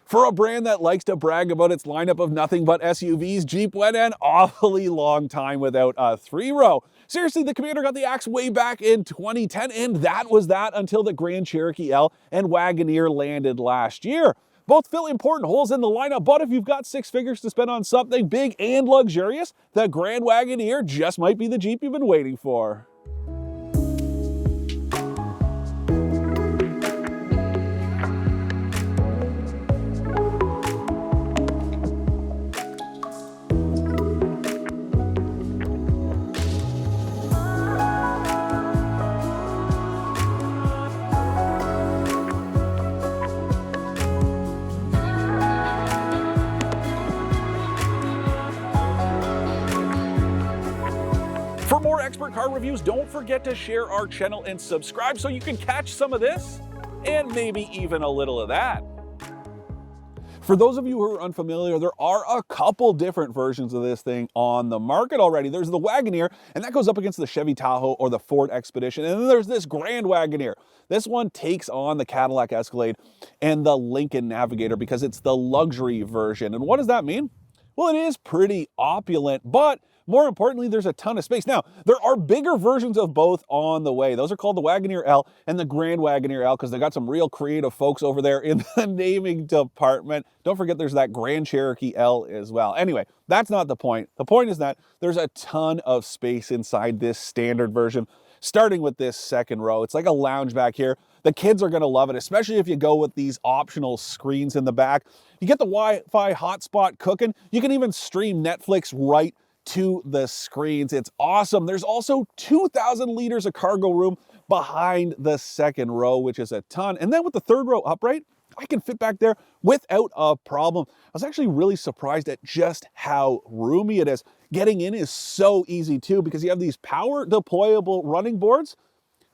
For a brand that likes to brag about its lineup of nothing but SUVs, Jeep went an awfully long time without a three-row. Seriously, the Commander got the axe way back in 2010, and that was that until the Grand Cherokee L and Wagoneer landed last year. Both fill important holes in the lineup, but if you've got six figures to spend on something big and luxurious, the Grand Wagoneer just might be the Jeep you've been waiting for. For more expert car reviews, don't forget to share our channel and subscribe so you can catch some of this and maybe even a little of that. For those of you who are unfamiliar, there are a couple different versions of this thing on the market already. There's the Wagoneer, and that goes up against the Chevy Tahoe or the Ford Expedition. And then there's this Grand Wagoneer. This one takes on the Cadillac Escalade and the Lincoln Navigator because it's the luxury version. And what does that mean? Well, it is pretty opulent, but more importantly, there's a ton of space. Now, there are bigger versions of both on the way. Those are called the Wagoneer L and the Grand Wagoneer L because they got some real creative folks over there in the naming department. Don't forget there's that Grand Cherokee L as well. Anyway, that's not the point. The point is that there's a ton of space inside this standard version, starting with this second row. It's like a lounge back here. The kids are gonna love it, especially if you go with these optional screens in the back. You get the Wi-Fi hotspot cooking. You can even stream Netflix right to the screens. It's awesome. There's also 2,000 liters of cargo room behind the second row, which is a ton. And then with the third row upright, I can fit back there without a problem. I was actually really surprised at just how roomy it is. Getting in is so easy too because you have these power deployable running boards.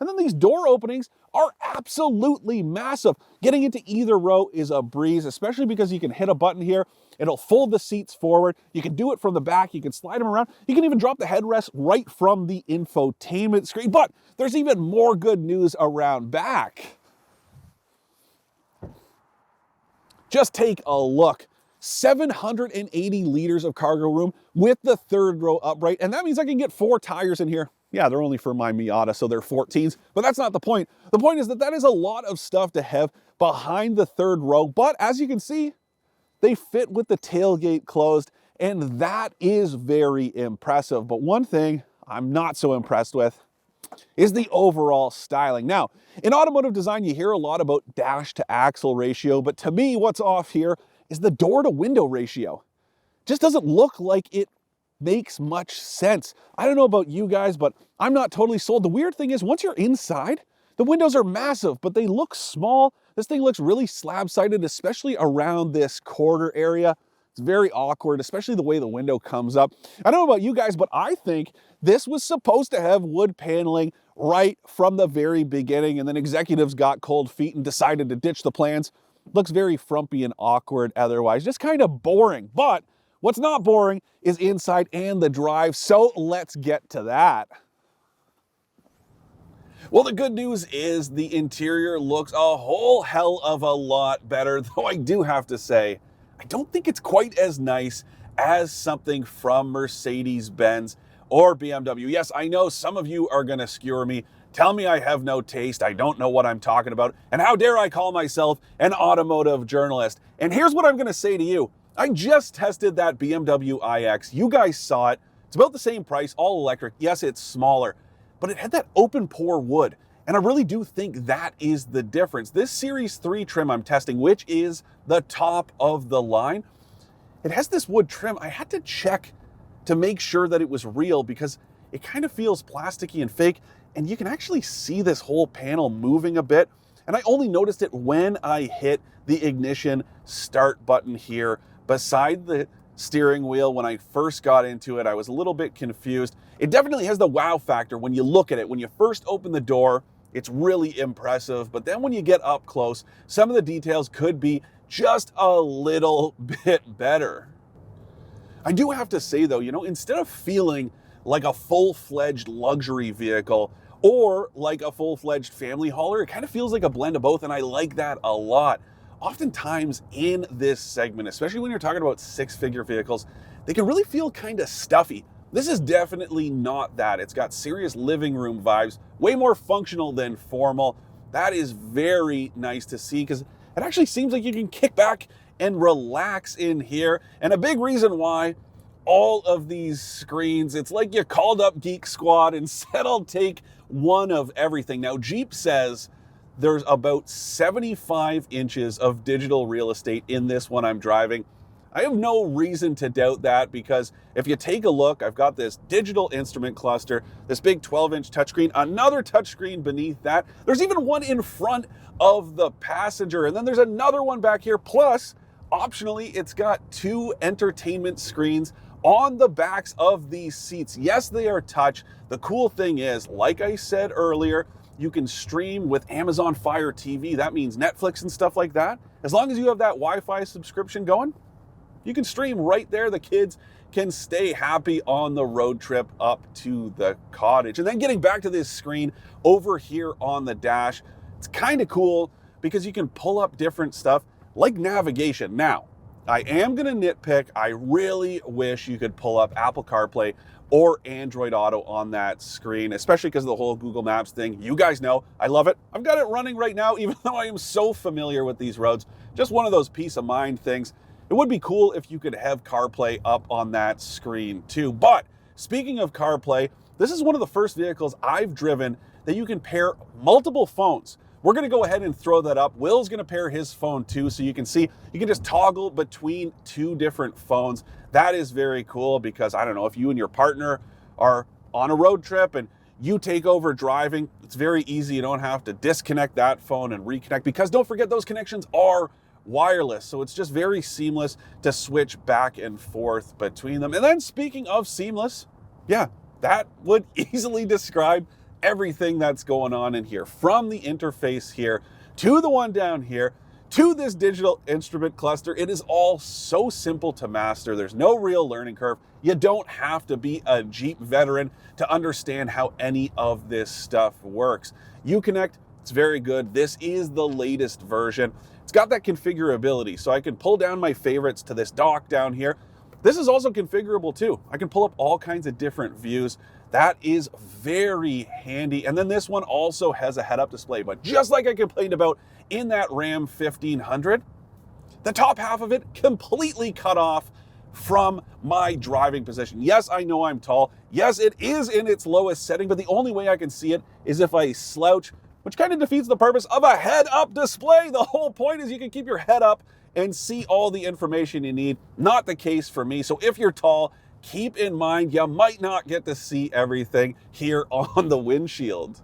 And then these door openings are absolutely massive. Getting into either row is a breeze, especially because you can hit a button here. It'll fold the seats forward. You can do it from the back. You can slide them around. You can even drop the headrest right from the infotainment screen. But there's even more good news around back. Just take a look. 780 liters of cargo room with the third row upright. And that means I can get 4 tires in here. Yeah, they're only for my Miata, so they're 14s, but that's not the point. The point is that that is a lot of stuff to have behind the third row, but as you can see, they fit with the tailgate closed, and that is very impressive. But one thing I'm not so impressed with is the overall styling. Now, in automotive design, you hear a lot about dash to axle ratio, but to me, what's off here is the door to window ratio. Just doesn't look like it makes much sense. I don't know about you guys, but I'm not totally sold. The weird thing is once you're inside, the windows are massive, but they look small. This thing looks really slab-sided, especially around this quarter area. It's very awkward, especially the way the window comes up. I don't know about you guys, but I think this was supposed to have wood paneling right from the very beginning, and then executives got cold feet and decided to ditch the plans. Looks very frumpy and awkward otherwise, just kind of boring. But what's not boring is inside and the drive, so let's get to that. Well, the good news is the interior looks a whole hell of a lot better, though I do have to say, I don't think it's quite as nice as something from Mercedes-Benz or BMW. Yes, I know some of you are gonna skewer me, tell me I have no taste, I don't know what I'm talking about, and how dare I call myself an automotive journalist. And here's what I'm gonna say to you. I just tested that BMW iX. You guys saw it. It's about the same price, all electric. Yes, it's smaller, but it had that open pore wood. And I really do think that is the difference. This Series 3 trim I'm testing, which is the top of the line, it has this wood trim. I had to check to make sure that it was real because it kind of feels plasticky and fake. And you can actually see this whole panel moving a bit. And I only noticed it when I hit the ignition start button here beside the steering wheel. When I first got into it, I was a little bit confused. It definitely has the wow factor when you look at it. When you first open the door, it's really impressive. But then when you get up close, some of the details could be just a little bit better. I do have to say though, instead of feeling like a full-fledged luxury vehicle or like a full-fledged family hauler, it kind of feels like a blend of both, and I like that a lot. oftentimes in this segment, especially when you're talking about six-figure vehicles, they can really feel kind of stuffy. This is definitely not that. It's got serious living room vibes, way more functional than formal. That is very nice to see because it actually seems like you can kick back and relax in here. And a big reason why all of these screens, it's like you called up Geek Squad and said, I'll take one of everything. Now, Jeep says there's about 75 inches of digital real estate in this one I'm driving. I have no reason to doubt that because if you take a look, I've got this digital instrument cluster, this big 12-inch touchscreen, another touchscreen beneath that. There's even one in front of the passenger, and then there's another one back here. Plus, optionally, it's got two entertainment screens on the backs of these seats. Yes, they are touch. The cool thing is, like I said earlier, you can stream with Amazon Fire TV. That means Netflix and stuff like that. As long as you have that Wi-Fi subscription going, you can stream right there. The kids can stay happy on the road trip up to the cottage. And then getting back to this screen over here on the dash, it's kind of cool because you can pull up different stuff like navigation. Now, I am going to nitpick. I really wish you could pull up Apple CarPlay or Android Auto on that screen, especially because of the whole Google Maps thing. You guys know, I love it. I've got it running right now, even though I am so familiar with these roads. Just one of those peace of mind things. It would be cool if you could have CarPlay up on that screen too. But speaking of CarPlay, this is one of the first vehicles I've driven that you can pair multiple phones. We're gonna go ahead and throw that up. Will's gonna pair his phone too, so you can see, you can just toggle between two different phones. That is very cool because, I don't know, if you and your partner are on a road trip and you take over driving, it's very easy. You don't have to disconnect that phone and reconnect because don't forget those connections are wireless. So it's just very seamless to switch back and forth between them. And then speaking of seamless, yeah, that would easily describe everything that's going on in here, from the interface here to the one down here to this digital instrument cluster. It is all so simple to master. There's no real learning curve. You don't have to be a Jeep veteran to understand how any of this stuff works. Uconnect, it's very good. This is the latest version. It's got that configurability, so I can pull down my favorites to this dock down here. This is also configurable too. I can pull up all kinds of different views. That is very handy. And then this one also has a head-up display, but just like I complained about in that Ram 1500, the top half of it completely cut off from my driving position. Yes, I know I'm tall. Yes, it is in its lowest setting, but the only way I can see it is if I slouch, which kind of defeats the purpose of a head-up display. The whole point is you can keep your head up and see all the information you need. Not the case for me. So if you're tall, keep in mind you might not get to see everything here on the windshield.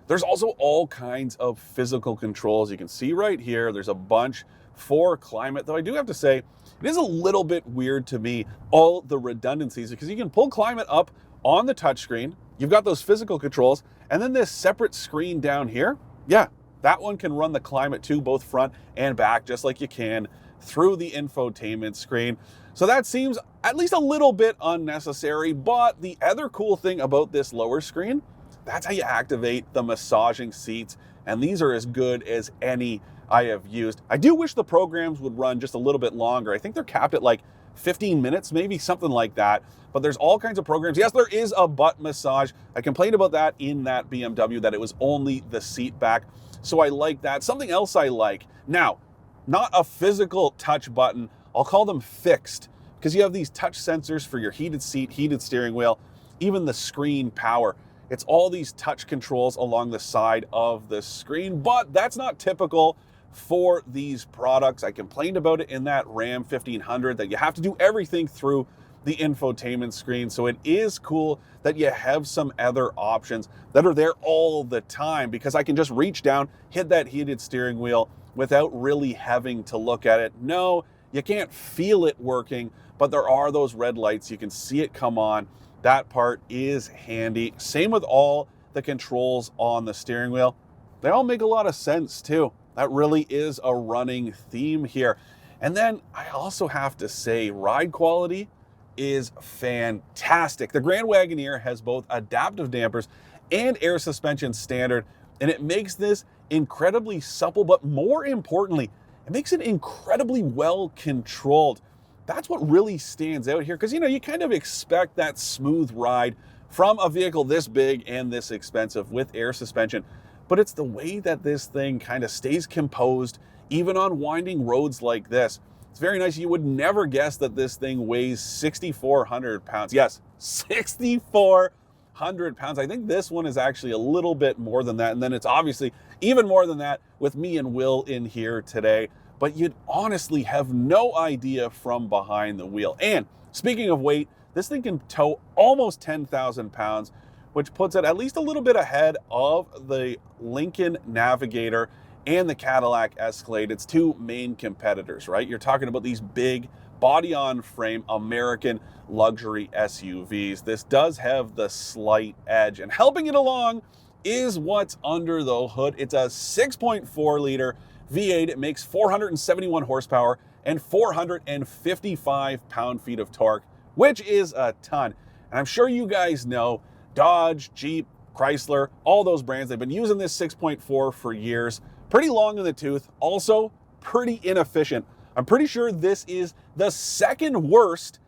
There's also all kinds of physical controls. You can see right here, there's a bunch for climate, though I do have to say, it is a little bit weird to me, all the redundancies, because you can pull climate up on the touchscreen. You've got those physical controls, and then this separate screen down here, yeah, that one can run the climate too, both front and back, just like you can through the infotainment screen. So that seems at least a little bit unnecessary, but the other cool thing about this lower screen, that's how you activate the massaging seats, and these are as good as any I have used. I do wish the programs would run just a little bit longer. I think they're capped at like 15 minutes, maybe something like that. But there's all kinds of programs. Yes, there is a butt massage. I complained about that in that BMW, that it was only the seat back. So I like that. Something else I like. Now, not a physical touch button. I'll call them fixed, because you have these touch sensors for your heated seat, heated steering wheel, even the screen power. It's all these touch controls along the side of the screen, but that's not typical for these products. I complained about it in that Ram 1500 that you have to do everything through the infotainment screen. So it is cool that you have some other options that are there all the time, because I can just reach down, hit that heated steering wheel without really having to look at it. No, you can't feel it working, but there are those red lights. You can see it come on. That part is handy. Same with all the controls on the steering wheel. They all make a lot of sense too. That really is a running theme here. And then I also have to say, ride quality is fantastic. The Grand Wagoneer has both adaptive dampers and air suspension standard, and it makes this incredibly supple, but more importantly, It makes it incredibly well controlled. That's what really stands out here, because you kind of expect that smooth ride from a vehicle this big and this expensive with air suspension, but it's the way that this thing kind of stays composed even on winding roads like this. It's very nice. You would never guess that this thing weighs 6,400 pounds. Yes, 6,400 pounds. I think this one is actually a little bit more than that, and then it's obviously even more than that with me and Will in here today. But you'd honestly have no idea from behind the wheel. And speaking of weight, this thing can tow almost 10,000 pounds, which puts it at least a little bit ahead of the Lincoln Navigator and the Cadillac Escalade, its two main competitors, right? You're talking about these big body-on-frame American luxury SUVs. This does have the slight edge, and helping it along is what's under the hood. It's a 6.4 liter V8. It makes 471 horsepower and 455 pound-feet of torque, which is a ton. And I'm sure you guys know Dodge, Jeep, Chrysler, all those brands, they've been using this 6.4 for years. Pretty long in the tooth, also pretty inefficient. I'm pretty sure this is the second worst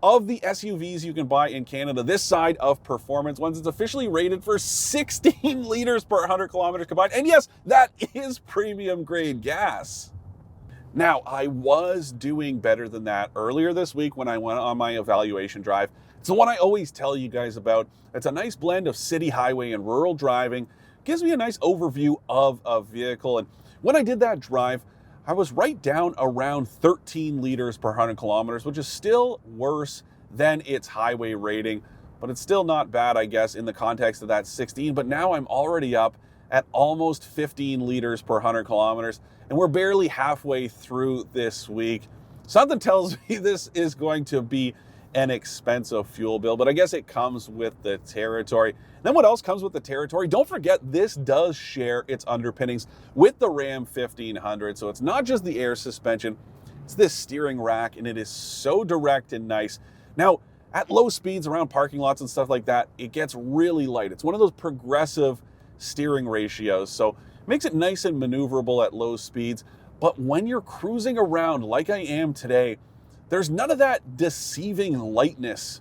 of the SUVs you can buy in Canada, this side of performance, once it's officially rated for 16 liters per 100 kilometers combined. And yes, that is premium grade gas. Now, I was doing better than that earlier this week when I went on my evaluation drive. It's the one I always tell you guys about. It's a nice blend of city, highway, and rural driving. Gives me a nice overview of a vehicle. And when I did that drive, I was right down around 13 liters per 100 kilometers, which is still worse than its highway rating, but it's still not bad, I guess, in the context of that 16. But now I'm already up at almost 15 liters per 100 kilometers, and we're barely halfway through this week. Something tells me this is going to be an expensive fuel bill, but I guess it comes with the territory. And then what else comes with the territory? Don't forget, this does share its underpinnings with the Ram 1500. So it's not just the air suspension, it's this steering rack, and it is so direct and nice. Now, at low speeds around parking lots and stuff like that, it gets really light. It's one of those progressive steering ratios, so it makes it nice and maneuverable at low speeds. But when you're cruising around like I am today, there's none of that deceiving lightness.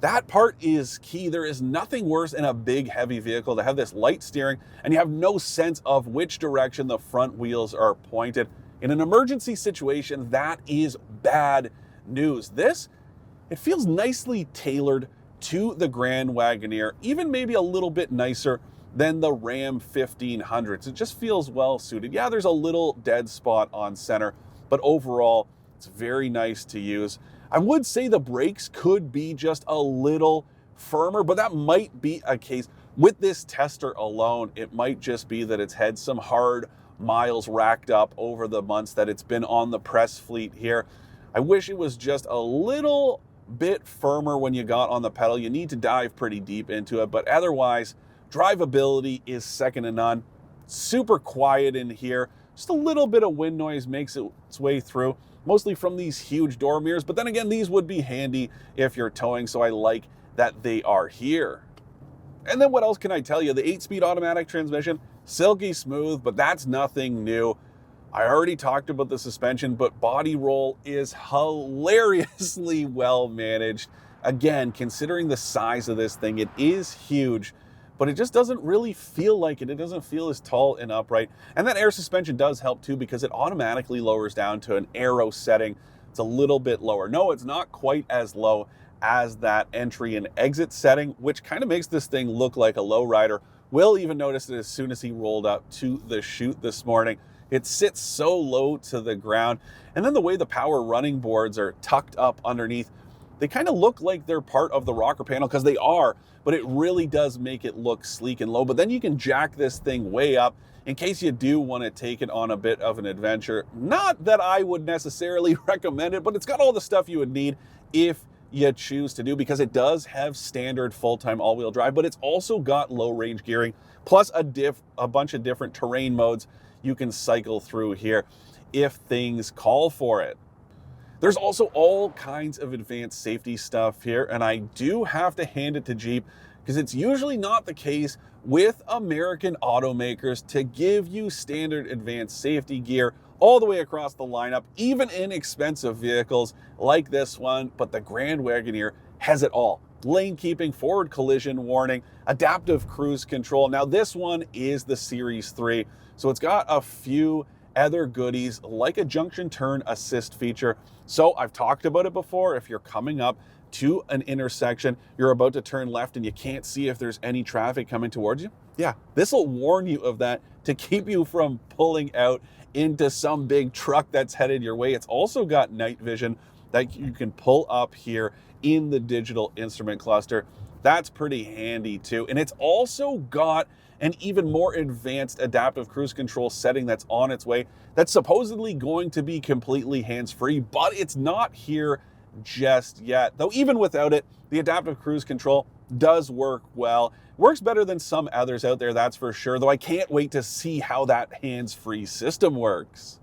That part is key. There is nothing worse in a big, heavy vehicle to have this light steering and you have no sense of which direction the front wheels are pointed. In an emergency situation, that is bad news. This, it feels nicely tailored to the Grand Wagoneer, even maybe a little bit nicer than the Ram 1500s. It just feels well suited. Yeah, there's a little dead spot on center, but overall, it's very nice to use. I would say the brakes could be just a little firmer, but that might be a case with this tester alone. It might just be that it's had some hard miles racked up over the months that it's been on the press fleet here. I wish it was just a little bit firmer when you got on the pedal. You need to dive pretty deep into it, but otherwise, drivability is second to none. Super quiet in here. Just a little bit of wind noise makes its way through, mostly from these huge door mirrors. But then again, these would be handy if you're towing, so I like that they are here. And then what else can I tell you? The 8-speed automatic transmission, silky smooth, but that's nothing new. I already talked about the suspension, but body roll is hilariously well managed. Again, considering the size of this thing, it is huge, but it just doesn't really feel like it. It doesn't feel as tall and upright. And that air suspension does help too, because it automatically lowers down to an aero setting. It's a little bit lower. No, it's not quite as low as that entry and exit setting, which kind of makes this thing look like a lowrider. Will even noticed it as soon as he rolled up to the chute this morning. It sits so low to the ground. And then the way the power running boards are tucked up underneath, they kind of look like they're part of the rocker panel, because they are, but it really does make it look sleek and low. But then you can jack this thing way up in case you do want to take it on a bit of an adventure. Not that I would necessarily recommend it, but it's got all the stuff you would need if you choose to do, because it does have standard full-time all-wheel drive, but it's also got low-range gearing, plus a bunch of different terrain modes you can cycle through here if things call for it. There's also all kinds of advanced safety stuff here, and I do have to hand it to Jeep, because it's usually not the case with American automakers to give you standard advanced safety gear all the way across the lineup, even in expensive vehicles like this one. But the Grand Wagoneer has it all. Lane keeping, forward collision warning, adaptive cruise control. Now this one is the Series 3, so it's got a few other goodies like a junction turn assist feature. So I've talked about it before. If you're coming up to an intersection, you're about to turn left and you can't see if there's any traffic coming towards you, yeah, this will warn you of that to keep you from pulling out into some big truck that's headed your way. It's also got night vision that you can pull up here in the digital instrument cluster. That's pretty handy too. And it's also got an even more advanced adaptive cruise control setting that's on its way, that's supposedly going to be completely hands-free, but it's not here just yet. Though even without it, the adaptive cruise control does work well. Works better than some others out there, that's for sure, though I can't wait to see how that hands-free system works.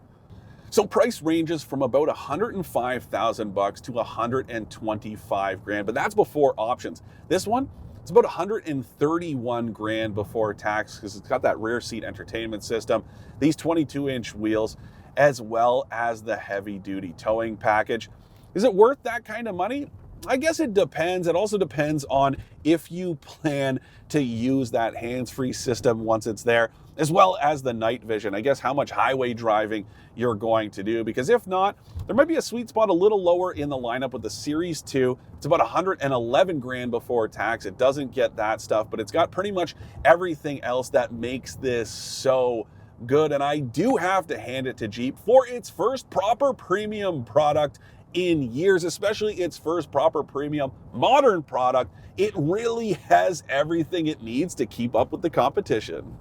So price ranges from about 105,000 bucks to 125 grand, but that's before options. This one, it's about 131 grand before tax because it's got that rear seat entertainment system, these 22-inch wheels, as well as the heavy-duty towing package. Is it worth that kind of money? I guess it depends. It also depends on if you plan to use that hands-free system once it's there, as well as the night vision. I guess how much highway driving you're going to do, because if not, there might be a sweet spot a little lower in the lineup with the Series 2. It's about 111 grand before tax. It doesn't get that stuff, but it's got pretty much everything else that makes this so good. And I do have to hand it to Jeep for its first proper premium product in years, especially its first proper premium modern product. It really has everything it needs to keep up with the competition.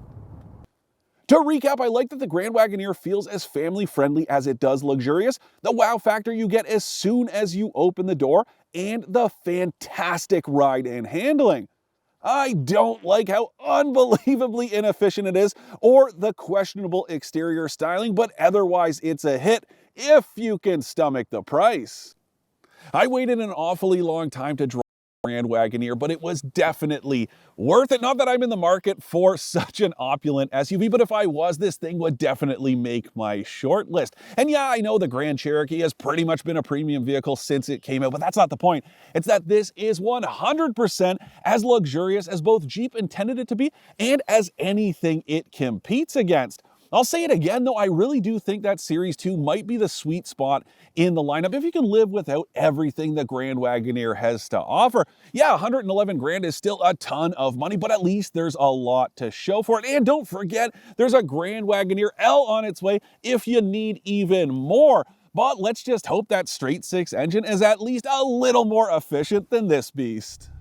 To recap, I like that the Grand Wagoneer feels as family-friendly as it does luxurious, the wow factor you get as soon as you open the door, and the fantastic ride and handling. I don't like how unbelievably inefficient it is, or the questionable exterior styling, but otherwise it's a hit if you can stomach the price. I waited an awfully long time to drive Grand Wagoneer, but it was definitely worth it. Not that I'm in the market for such an opulent SUV, but if I was, this thing would definitely make my short list. And yeah, I know the Grand Cherokee has pretty much been a premium vehicle since it came out, but that's not the point. It's that this is 100% as luxurious as both Jeep intended it to be and as anything it competes against. I'll say it again, though, I really do think that Series 2 might be the sweet spot in the lineup if you can live without everything the Grand Wagoneer has to offer. Yeah, 111 grand is still a ton of money, but at least there's a lot to show for it. And don't forget, there's a Grand Wagoneer L on its way if you need even more. But let's just hope that straight-six engine is at least a little more efficient than this beast.